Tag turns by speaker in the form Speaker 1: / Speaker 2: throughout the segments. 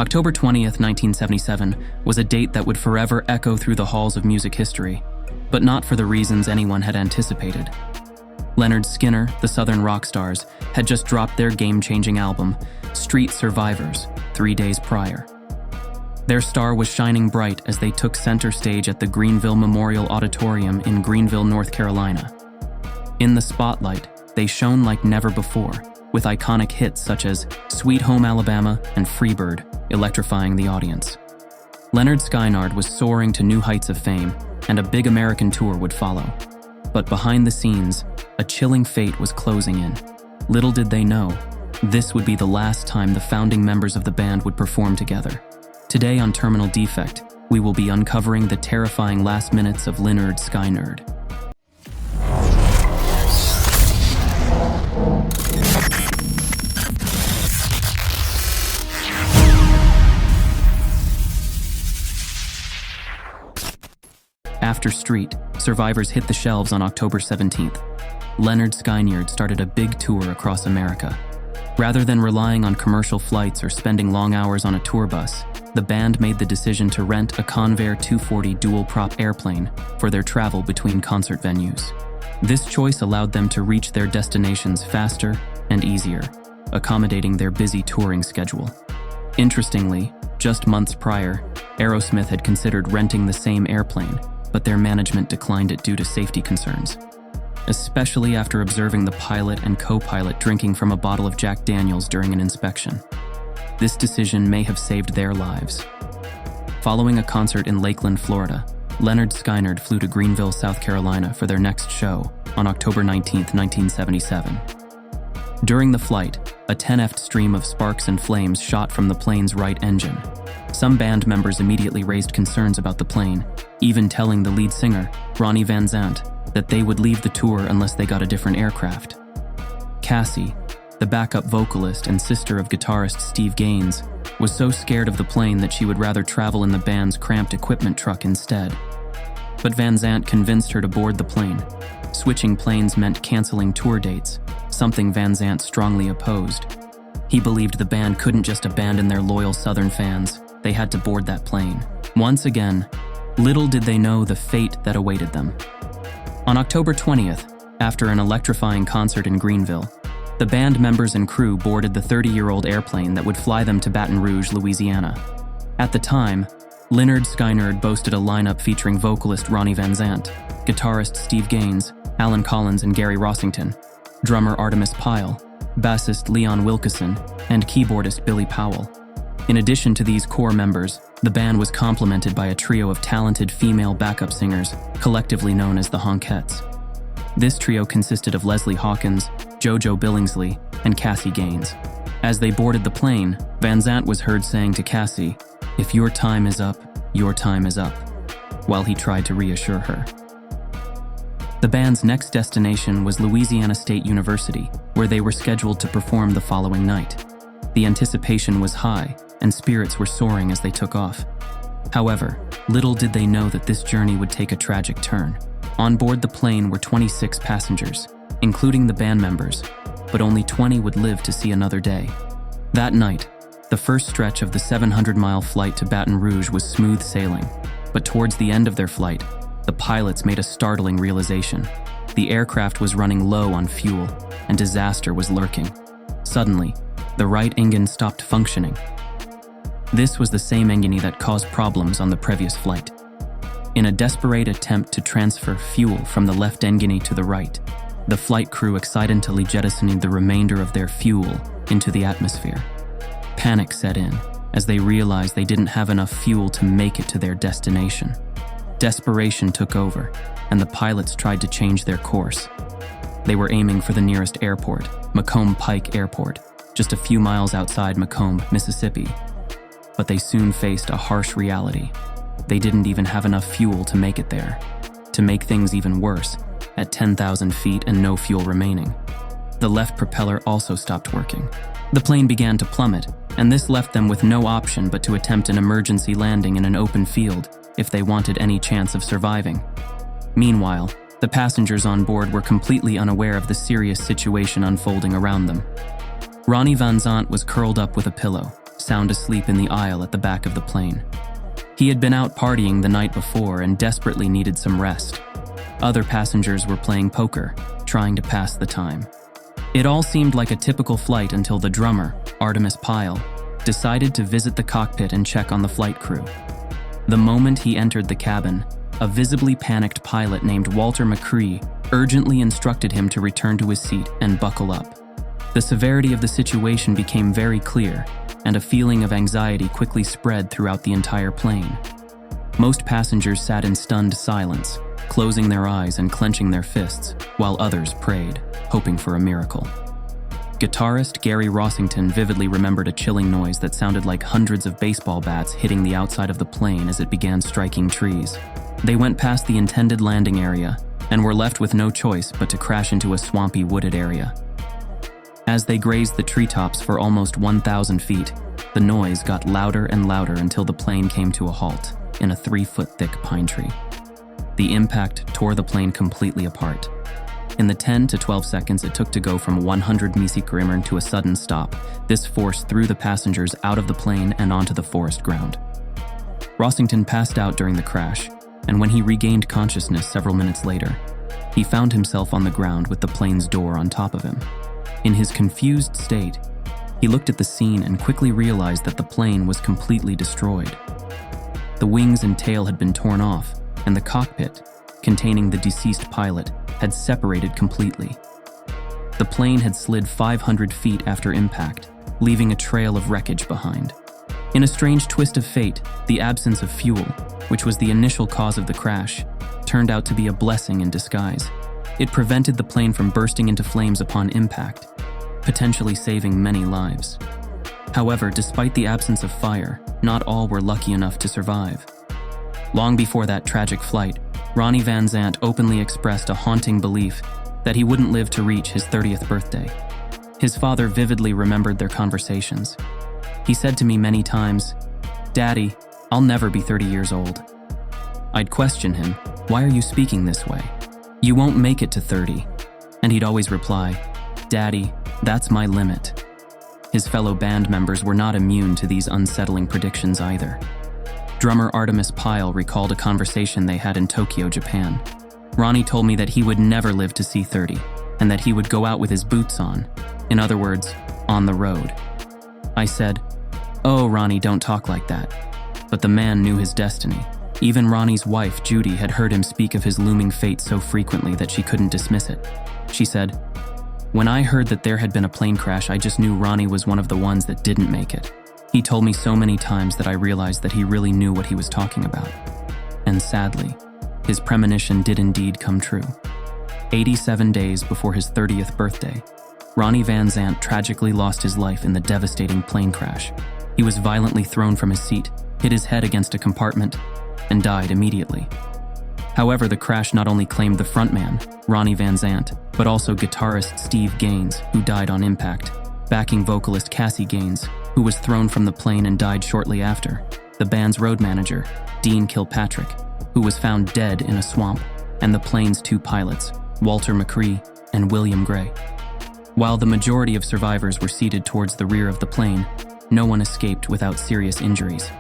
Speaker 1: October 20th, 1977 was a date that would forever echo through the halls of music history, but not for the reasons anyone had anticipated. Lynyrd Skynyrd, the Southern rock stars, had just dropped their game-changing album, Street Survivors, 3 days prior. Their star was shining bright as they took center stage at the Greenville Memorial Auditorium in Greenville, North Carolina. In the spotlight, they shone like never before, with iconic hits such as Sweet Home Alabama and Freebird electrifying the audience. Lynyrd Skynyrd was soaring to new heights of fame, and a big American tour would follow. But behind the scenes, a chilling fate was closing in. Little did they know, this would be the last time the founding members of the band would perform together. Today on Terminal Defect, we will be uncovering the terrifying last minutes of Lynyrd Skynyrd. After Street, Survivors hit the shelves on October 17th. Lynyrd Skynyrd started a big tour across America. Rather than relying on commercial flights or spending long hours on a tour bus, the band made the decision to rent a Convair 240 dual-prop airplane for their travel between concert venues. This choice allowed them to reach their destinations faster and easier, accommodating their busy touring schedule. Interestingly, just months prior, Aerosmith had considered renting the same airplane, but their management declined it due to safety concerns, especially after observing the pilot and co-pilot drinking from a bottle of Jack Daniels during an inspection. This decision may have saved their lives. Following a concert in Lakeland, Florida, Lynyrd Skynyrd flew to Greenville, South Carolina for their next show on October 19, 1977. During the flight, a 10ft stream of sparks and flames shot from the plane's right engine. Some band members immediately raised concerns about the plane, even telling the lead singer, Ronnie Van Zant, that they would leave the tour unless they got a different aircraft. Cassie, the backup vocalist and sister of guitarist Steve Gaines, was so scared of the plane that she would rather travel in the band's cramped equipment truck instead. But Van Zant convinced her to board the plane. Switching planes meant canceling tour dates, something Van Zant strongly opposed. He believed the band couldn't just abandon their loyal Southern fans, they had to board that plane. Once again, little did they know the fate that awaited them. On October 20th, after an electrifying concert in Greenville, the band members and crew boarded the 30-year-old airplane that would fly them to Baton Rouge, Louisiana. At the time, Lynyrd Skynyrd boasted a lineup featuring vocalist Ronnie Van Zant, guitarist Steve Gaines, Alan Collins and Gary Rossington, drummer Artemis Pyle, bassist Leon Wilkeson, and keyboardist Billy Powell. In addition to these core members, the band was complemented by a trio of talented female backup singers, collectively known as the Honkettes. This trio consisted of Leslie Hawkins, JoJo Billingsley, and Cassie Gaines. As they boarded the plane, Van Zant was heard saying to Cassie, "If your time is up, your time is up," while he tried to reassure her. The band's next destination was Louisiana State University, where they were scheduled to perform the following night. The anticipation was high, and spirits were soaring as they took off. However, little did they know that this journey would take a tragic turn. On board the plane were 26 passengers, including the band members, but only 20 would live to see another day. That night, the first stretch of the 700-mile flight to Baton Rouge was smooth sailing, but towards the end of their flight, the pilots made a startling realization. The aircraft was running low on fuel, and disaster was lurking. Suddenly, the right engine stopped functioning. This was the same engine that caused problems on the previous flight. In a desperate attempt to transfer fuel from the left engine to the right, the flight crew excitedly jettisoned the remainder of their fuel into the atmosphere. Panic set in as they realized they didn't have enough fuel to make it to their destination. Desperation took over, and the pilots tried to change their course. They were aiming for the nearest airport, Macomb Pike Airport, just a few miles outside Macomb, Mississippi. But they soon faced a harsh reality. They didn't even have enough fuel to make it there. To make things even worse, at 10,000 feet and no fuel remaining, the left propeller also stopped working. The plane began to plummet, and this left them with no option but to attempt an emergency landing in an open field if they wanted any chance of surviving. Meanwhile, the passengers on board were completely unaware of the serious situation unfolding around them. Ronnie Van Zant was curled up with a pillow, sound asleep in the aisle at the back of the plane. He had been out partying the night before and desperately needed some rest. Other passengers were playing poker, trying to pass the time. It all seemed like a typical flight until the drummer, Artemis Pyle, decided to visit the cockpit and check on the flight crew. The moment he entered the cabin, a visibly panicked pilot named Walter McCree urgently instructed him to return to his seat and buckle up. The severity of the situation became very clear, and a feeling of anxiety quickly spread throughout the entire plane. Most passengers sat in stunned silence, closing their eyes and clenching their fists, while others prayed, hoping for a miracle. Guitarist Gary Rossington vividly remembered a chilling noise that sounded like hundreds of baseball bats hitting the outside of the plane as it began striking trees. They went past the intended landing area and were left with no choice but to crash into a swampy wooded area. As they grazed the treetops for almost 1,000 feet, the noise got louder and louder until the plane came to a halt in a 3-foot-thick pine tree. The impact tore the plane completely apart. In the 10 to 12 seconds it took to go from 100 mph to a sudden stop, this force threw the passengers out of the plane and onto the forest ground. Rossington passed out during the crash, and when he regained consciousness several minutes later, he found himself on the ground with the plane's door on top of him. In his confused state, he looked at the scene and quickly realized that the plane was completely destroyed. The wings and tail had been torn off, and the cockpit, containing the deceased pilot, had separated completely. The plane had slid 500 feet after impact, leaving a trail of wreckage behind. In a strange twist of fate, the absence of fuel, which was the initial cause of the crash, turned out to be a blessing in disguise. It prevented the plane from bursting into flames upon impact, potentially saving many lives. However, despite the absence of fire, not all were lucky enough to survive. Long before that tragic flight, Ronnie Van Zant openly expressed a haunting belief that he wouldn't live to reach his 30th birthday. His father vividly remembered their conversations. He said to me many times, "Daddy, I'll never be 30 years old." I'd question him, "Why are you speaking this way? You won't make it to 30. And he'd always reply, "Daddy, that's my limit." His fellow band members were not immune to these unsettling predictions either. Drummer Artemis Pyle recalled a conversation they had in Tokyo, Japan. Ronnie told me that he would never live to see 30, and that he would go out with his boots on. In other words, on the road. I said, "Oh, Ronnie, don't talk like that." But the man knew his destiny. Even Ronnie's wife, Judy, had heard him speak of his looming fate so frequently that she couldn't dismiss it. She said, "When I heard that there had been a plane crash, I just knew Ronnie was one of the ones that didn't make it. He told me so many times that I realized that he really knew what he was talking about." And sadly, his premonition did indeed come true. 87 days before his 30th birthday, Ronnie Van Zant tragically lost his life in the devastating plane crash. He was violently thrown from his seat, hit his head against a compartment, and died immediately. However, the crash not only claimed the frontman, Ronnie Van Zant, but also guitarist Steve Gaines, who died on impact, backing vocalist Cassie Gaines, who was thrown from the plane and died shortly after, the band's road manager, Dean Kilpatrick, who was found dead in a swamp, and the plane's 2 pilots, Walter McCree and William Gray. While the majority of survivors were seated towards the rear of the plane, no one escaped without serious injuries.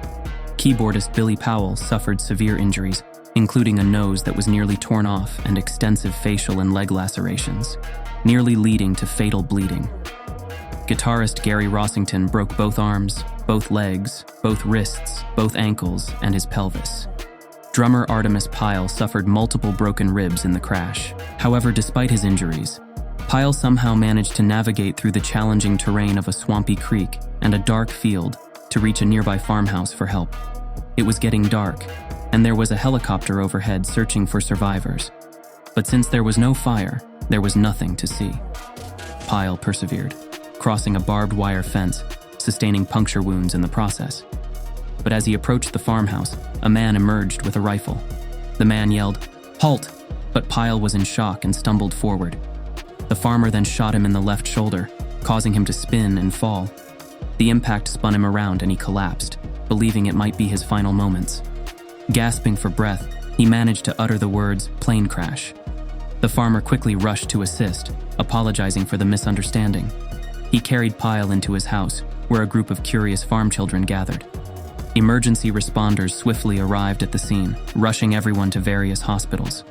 Speaker 1: Keyboardist Billy Powell suffered severe injuries, including a nose that was nearly torn off and extensive facial and leg lacerations, nearly leading to fatal bleeding. Guitarist Gary Rossington broke both arms, both legs, both wrists, both ankles, and his pelvis. Drummer Artemis Pyle suffered multiple broken ribs in the crash. However, despite his injuries, Pyle somehow managed to navigate through the challenging terrain of a swampy creek and a dark field to reach a nearby farmhouse for help. It was getting dark, and there was a helicopter overhead searching for survivors. But since there was no fire, there was nothing to see. Pyle persevered, crossing a barbed wire fence, sustaining puncture wounds in the process. But as he approached the farmhouse, a man emerged with a rifle. The man yelled, "Halt!" But Pyle was in shock and stumbled forward. The farmer then shot him in the left shoulder, causing him to spin and fall. The impact spun him around and he collapsed, believing it might be his final moments. Gasping for breath, he managed to utter the words, "plane crash." The farmer quickly rushed to assist, apologizing for the misunderstanding. He carried Pyle into his house, where a group of curious farm children gathered. Emergency responders swiftly arrived at the scene, rushing everyone to various hospitals.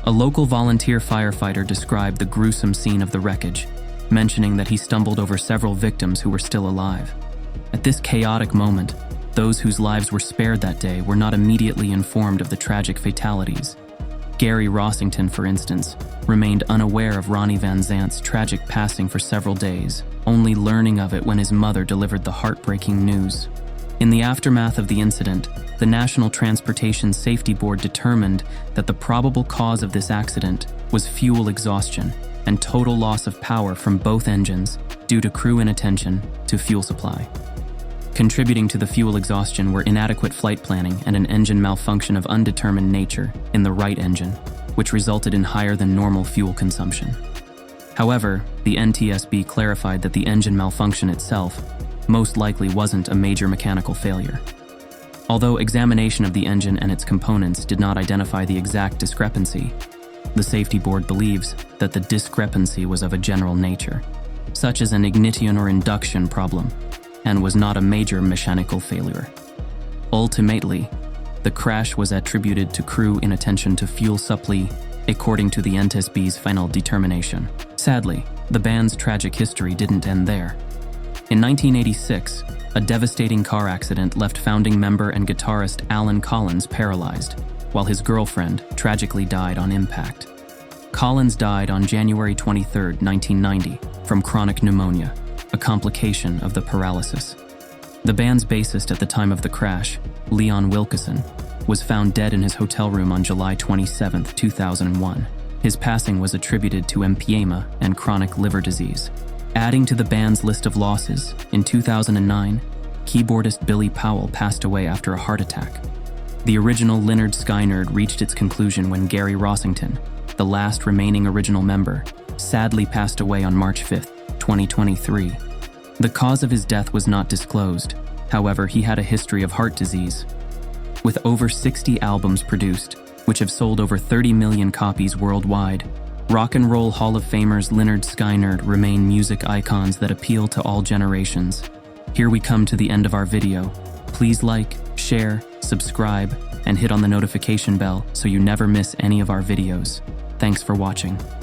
Speaker 1: A local volunteer firefighter described the gruesome scene of the wreckage, mentioning that he stumbled over several victims who were still alive. At this chaotic moment, those whose lives were spared that day were not immediately informed of the tragic fatalities. Gary Rossington, for instance, remained unaware of Ronnie Van Zant's tragic passing for several days, only learning of it when his mother delivered the heartbreaking news. In the aftermath of the incident, the National Transportation Safety Board determined that the probable cause of this accident was fuel exhaustion and total loss of power from both engines due to crew inattention to fuel supply. Contributing to the fuel exhaustion were inadequate flight planning and an engine malfunction of undetermined nature in the right engine, which resulted in higher than normal fuel consumption. However, the NTSB clarified that the engine malfunction itself most likely wasn't a major mechanical failure. Although examination of the engine and its components did not identify the exact discrepancy, the safety board believes that the discrepancy was of a general nature, such as an ignition or induction problem, and was not a major mechanical failure. Ultimately, the crash was attributed to crew inattention to fuel supply, according to the NTSB's final determination. Sadly, the band's tragic history didn't end there. In 1986, a devastating car accident left founding member and guitarist Alan Collins paralyzed, while his girlfriend tragically died on impact. Collins died on January 23, 1990, from chronic pneumonia, a complication of the paralysis. The band's bassist at the time of the crash, Leon Wilkeson, was found dead in his hotel room on July 27, 2001. His passing was attributed to emphysema and chronic liver disease. Adding to the band's list of losses, in 2009, keyboardist Billy Powell passed away after a heart attack. The original Lynyrd Skynyrd reached its conclusion when Gary Rossington, the last remaining original member, sadly passed away on March 5, 2023. The cause of his death was not disclosed. However, he had a history of heart disease. With over 60 albums produced, which have sold over 30 million copies worldwide, Rock and Roll Hall of Famers Lynyrd Skynyrd remain music icons that appeal to all generations. Here we come to the end of our video. Please like, share, subscribe, and hit on the notification bell so you never miss any of our videos. Thanks for watching.